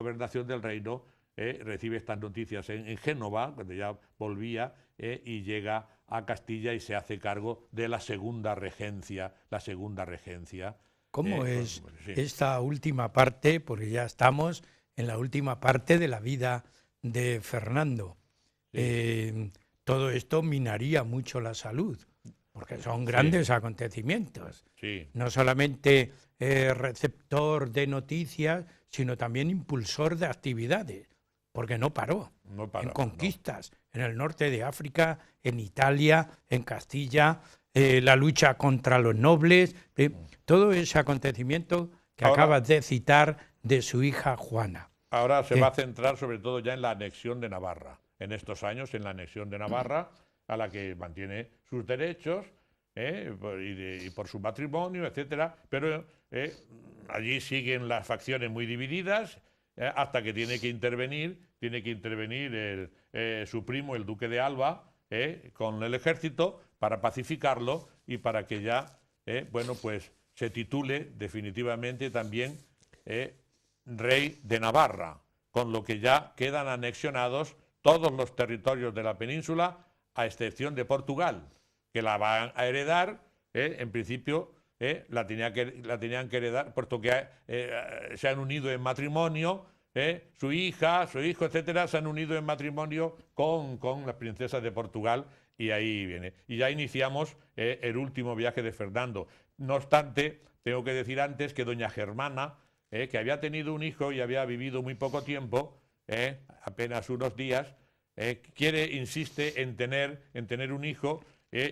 gobernación del reino, recibe estas noticias en Génova, cuando ya volvía, y llega a Castilla y se hace cargo de la segunda regencia. La segunda regencia. ¿Cómo es Sí. esta última parte? Porque ya estamos en la última parte de la vida de Fernando. Sí. Todo esto minaría mucho la salud, porque son Sí, grandes acontecimientos. sí, No solamente receptor de noticias, sino también impulsor de actividades, porque no paró. no En paraba, no. conquistas en el norte de África, en Italia, en Castilla, la lucha contra los nobles, todo ese acontecimiento que Ahora, acabas de citar de su hija Juana. ahora se va a Eh, centrar sobre todo ya en la anexión de Navarra. En estos años, en la anexión de Navarra, a la que mantiene sus derechos y por su matrimonio, etcétera. Pero allí siguen las facciones muy divididas hasta que tiene que intervenir su primo, el duque de Alba, con el ejército para pacificarlo y para que ya, bueno, pues se titule definitivamente también rey de Navarra, con lo que ya quedan anexionados todos los territorios de la península, a excepción de Portugal, que la van a heredar, en principio la tenían que heredar, puesto que se han unido en matrimonio, su hija, su hijo, etcétera, se han unido en matrimonio con las princesas de Portugal, y ahí viene. Y ya iniciamos el último viaje de Fernando. No obstante, tengo que decir antes que doña Germana, que había tenido un hijo y había vivido muy poco tiempo, apenas unos días, insiste en tener un hijo,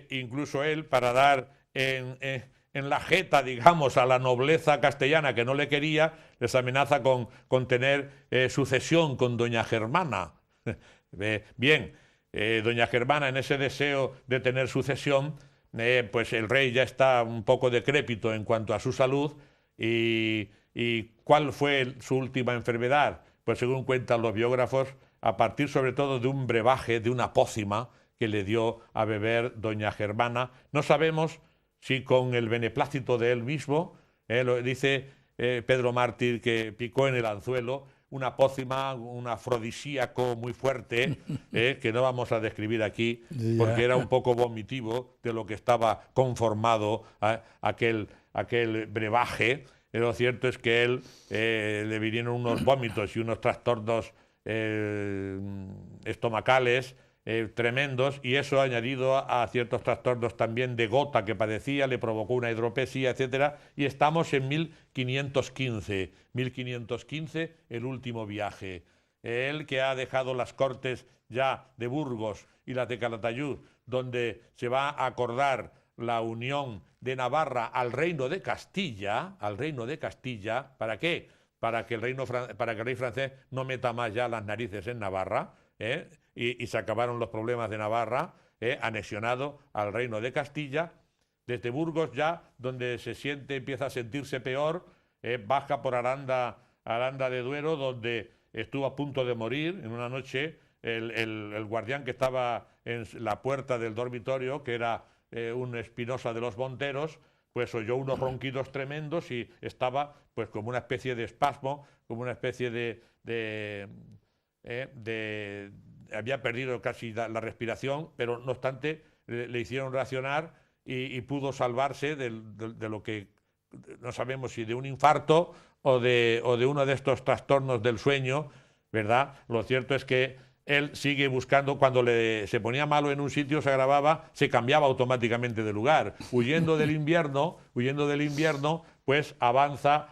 incluso él, para dar en la jeta, digamos, a la nobleza castellana que no le quería, les amenaza con tener sucesión con doña Germana. Bien, doña Germana, en ese deseo de tener sucesión, pues el rey ya está un poco decrépito en cuanto a su salud. ¿Y cuál fue su última enfermedad? Pues según cuentan los biógrafos, a partir sobre todo de un brebaje, de una pócima que le dio a beber doña Germana. No sabemos si con el beneplácito de él mismo, lo dice Pedro Mártir que picó en el anzuelo, una pócima, un afrodisíaco muy fuerte, que no vamos a describir aquí, porque ya. era un poco vomitivo de lo que estaba conformado aquel brebaje. Lo cierto es que él le vinieron unos vómitos y unos trastornos estomacales tremendos, y eso añadido a ciertos trastornos también de gota que padecía, le provocó una hidropesía, etcétera, y estamos en 1515, el último viaje. Él, que ha dejado las cortes ya de Burgos y las de Calatayud, donde se va a acordar la unión de Navarra al reino de Castilla, ¿para qué? Para que el rey francés no meta más ya las narices en Navarra, y se acabaron los problemas de Navarra, anexionado al reino de Castilla. Desde Burgos ya, donde empieza a sentirse peor, baja por Aranda de Duero, donde estuvo a punto de morir en una noche. El guardián que estaba en la puerta del dormitorio, que era un Espinosa de los Monteros, pues oyó unos ronquidos tremendos y estaba pues como una especie de espasmo, como una especie había perdido casi la respiración, pero no obstante le hicieron reaccionar y pudo salvarse de lo que no sabemos si de un infarto o de uno de estos trastornos del sueño, ¿verdad? Lo cierto es que él sigue buscando, cuando se ponía malo en un sitio, se agravaba, se cambiaba automáticamente de lugar. Huyendo del invierno, pues avanza,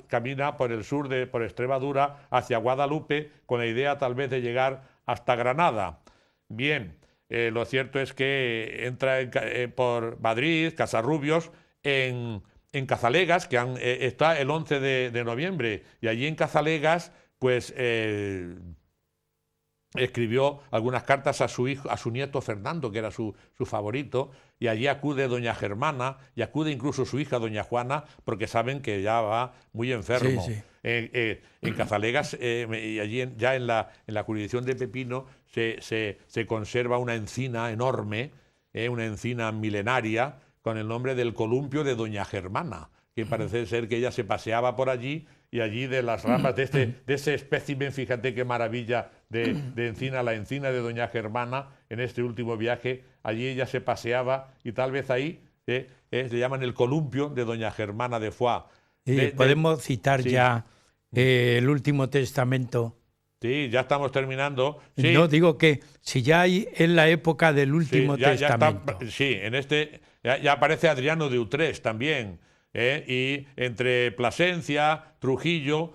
camina por el sur, por Extremadura, hacia Guadalupe, con la idea tal vez de llegar hasta Granada. Bien, lo cierto es que entra por Madrid, Casarrubios, en Cazalegas, que está el 11 de noviembre, y allí en Cazalegas, pues escribió algunas cartas a su hijo, a su nieto Fernando, que era su favorito, y allí acude doña Germana y acude incluso su hija doña Juana, porque saben que ya va muy Sí, enfermo. sí. En Cazalegas, y allí ya en la jurisdicción de Pepino, se conserva una encina enorme, una encina milenaria, con el nombre del columpio de doña Germana, que parece ser que ella se paseaba por allí y allí de las ramas de ese espécimen, fíjate qué maravilla de encina, la encina de doña Germana, en este último viaje, allí ella se paseaba y tal vez ahí le llaman el columpio de doña Germana de Foix. Podemos citar sí. ya el Último Testamento. Sí, ya estamos terminando. Sí. No, digo que si ya hay en la época del Último ya Testamento. está, sí, en este ya aparece Adriano de Utrecht también, y entre Plasencia, Trujillo,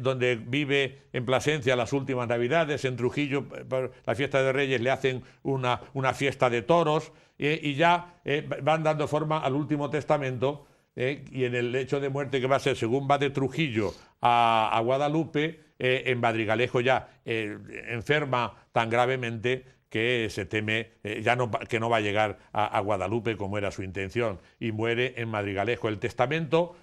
donde vive en Plasencia las últimas Navidades, en Trujillo, por la fiesta de Reyes, le hacen una fiesta de toros, y ya van dando forma al Último Testamento, y en el lecho de muerte que va a ser, según va de Trujillo a Guadalupe, en Madrigalejo ya enferma tan gravemente que se teme que no va a llegar a Guadalupe como era su intención, y muere en Madrigalejo. El testamento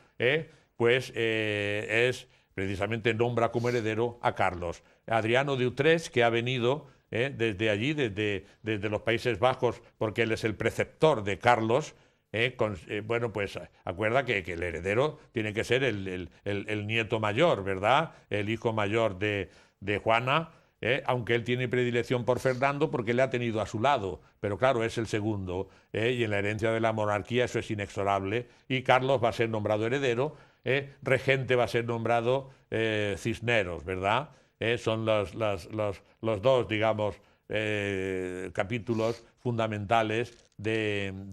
pues es precisamente nombra como heredero a Carlos. Adriano de Utrecht, que ha venido desde allí, desde los Países Bajos, porque él es el preceptor de Carlos. Bueno, pues acuerda que el heredero tiene que ser el nieto mayor, ¿verdad? El hijo mayor de Juana, aunque él tiene predilección por Fernando porque le ha tenido a su lado, pero claro, es el segundo, y en la herencia de la monarquía eso es inexorable, y Carlos va a ser nombrado heredero, regente va a ser nombrado Cisneros, ¿verdad? Son los dos, digamos, capítulos fundamentales del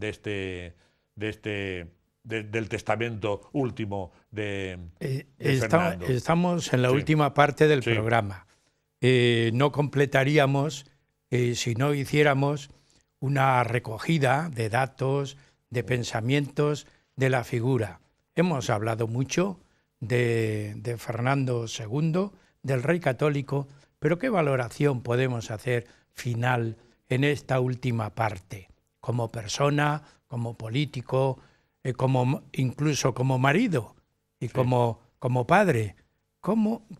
testamento último de Fernando. Estamos en la última parte del Sí. programa. No completaríamos si no hiciéramos una recogida de datos, de pensamientos de la figura. Hemos hablado mucho de Fernando II, del rey católico, pero ¿qué valoración podemos hacer final en esta última parte? Como persona, como político, incluso como marido y Sí. como padre.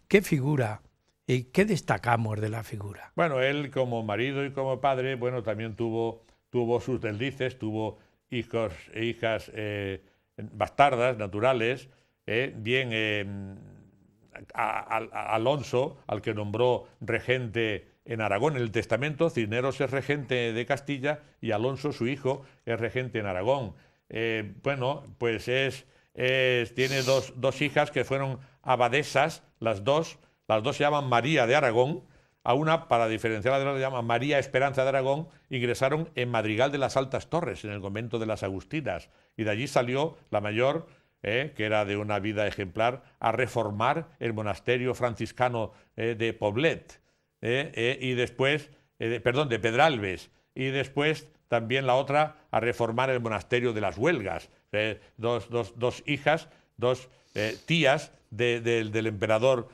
¿Qué figura y qué destacamos de la figura? Bueno, él como marido y como padre, bueno, también tuvo sus deslices, tuvo hijos e hijas bastardas, naturales, Alonso, al que nombró regente en Aragón, en el testamento, Cisneros es regente de Castilla y Alonso, su hijo, es regente en Aragón. Bueno, pues tiene dos hijas que fueron abadesas, las dos se llaman María de Aragón. A una, para diferenciarla de la otra, se llama María Esperanza de Aragón. Ingresaron en Madrigal de las Altas Torres, en el convento de las Agustinas, y de allí salió la mayor, que era de una vida ejemplar, a reformar el monasterio franciscano de Poblet, y después, de Pedralbes, y después también la otra a reformar el monasterio de las Huelgas. Dos hijas, dos tías del emperador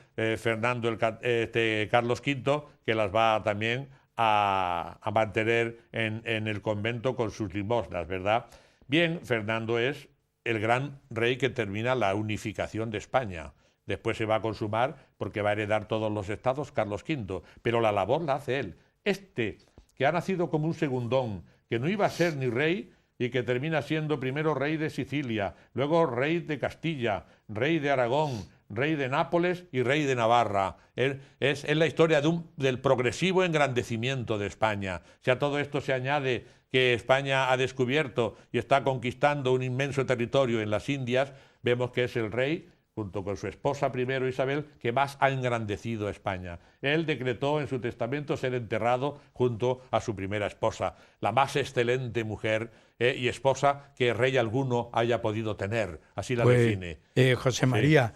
Carlos V, que las va también a mantener en el convento con sus limosnas, ¿verdad? Bien, Fernando es el gran rey que termina la unificación de España. Después se va a consumar porque va a heredar todos los estados Carlos V, pero la labor la hace él. Que ha nacido como un segundón, que no iba a ser ni rey y que termina siendo primero rey de Sicilia, luego rey de Castilla, rey de Aragón, rey de Nápoles y rey de Navarra. Es la historia del progresivo engrandecimiento de España. Si a todo esto se añade que España ha descubierto y está conquistando un inmenso territorio en las Indias, vemos que es el rey, junto con su esposa primero Isabel, que más ha engrandecido a España. Él decretó en su testamento ser enterrado junto a su primera esposa, la más excelente mujer y esposa que rey alguno haya podido tener. Así la define. José María,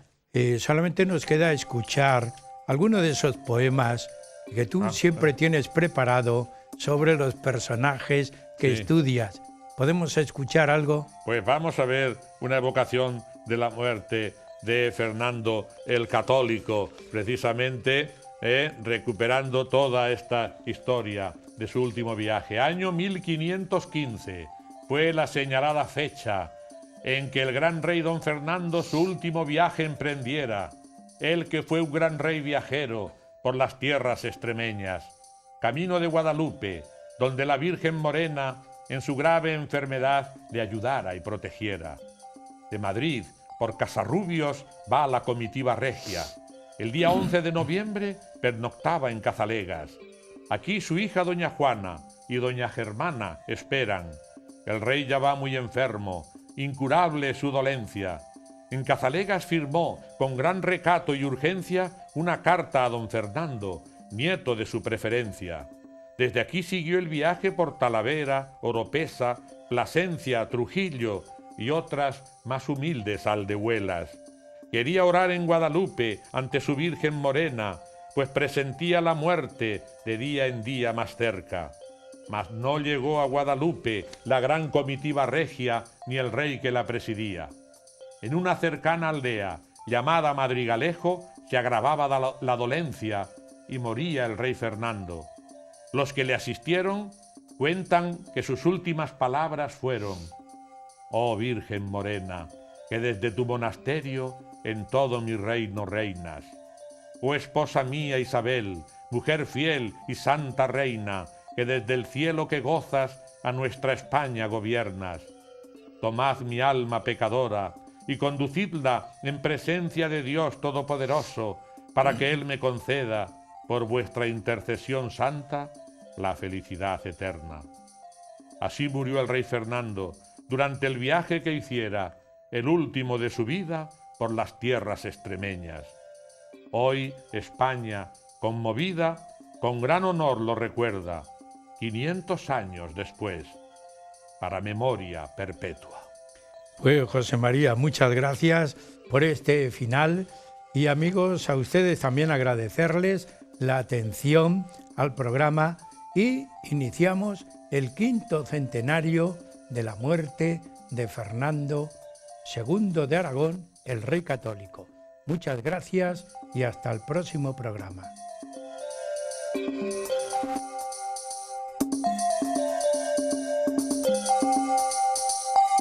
solamente nos queda escuchar alguno de esos poemas que tú siempre tienes preparado sobre los personajes que estudias. ¿Podemos escuchar algo? Pues vamos a ver una evocación de la muerte de Fernando el Católico, precisamente recuperando toda esta historia de su último viaje. Año 1515 fue la señalada fecha en que el gran rey don Fernando su último viaje emprendiera, él que fue un gran rey viajero por las tierras extremeñas, camino de Guadalupe, donde la Virgen Morena en su grave enfermedad le ayudara y protegiera. De Madrid, por Casarrubios va la comitiva regia. El día 11 de noviembre pernoctaba en Cazalegas. Aquí su hija doña Juana y doña Germana esperan. El rey ya va muy enfermo, incurable su dolencia. En Cazalegas firmó, con gran recato y urgencia, una carta a don Fernando, nieto de su preferencia. Desde aquí siguió el viaje por Talavera, Oropesa, Plasencia, Trujillo y otras más humildes aldehuelas. Quería orar en Guadalupe ante su Virgen morena, pues presentía la muerte de día en día más cerca. Mas no llegó a Guadalupe la gran comitiva regia ni el rey que la presidía. En una cercana aldea llamada Madrigalejo se agravaba la dolencia y moría el rey Fernando. Los que le asistieron cuentan que sus últimas palabras fueron: «Oh Virgen morena, que desde tu monasterio en todo mi reino reinas. Oh esposa mía Isabel, mujer fiel y santa reina, que desde el cielo que gozas a nuestra España gobiernas. Tomad mi alma pecadora y conducidla en presencia de Dios Todopoderoso, para que Él me conceda, por vuestra intercesión santa, la felicidad eterna». Así murió el rey Fernando durante el viaje que hiciera, el último de su vida, por las tierras extremeñas. Hoy España, conmovida, con gran honor lo recuerda, 500 años después, para memoria perpetua. Pues José María, muchas gracias por este final y amigos, a ustedes también agradecerles la atención al programa y iniciamos el 5º centenario de la muerte de Fernando II de Aragón, el rey católico. Muchas gracias y hasta el próximo programa.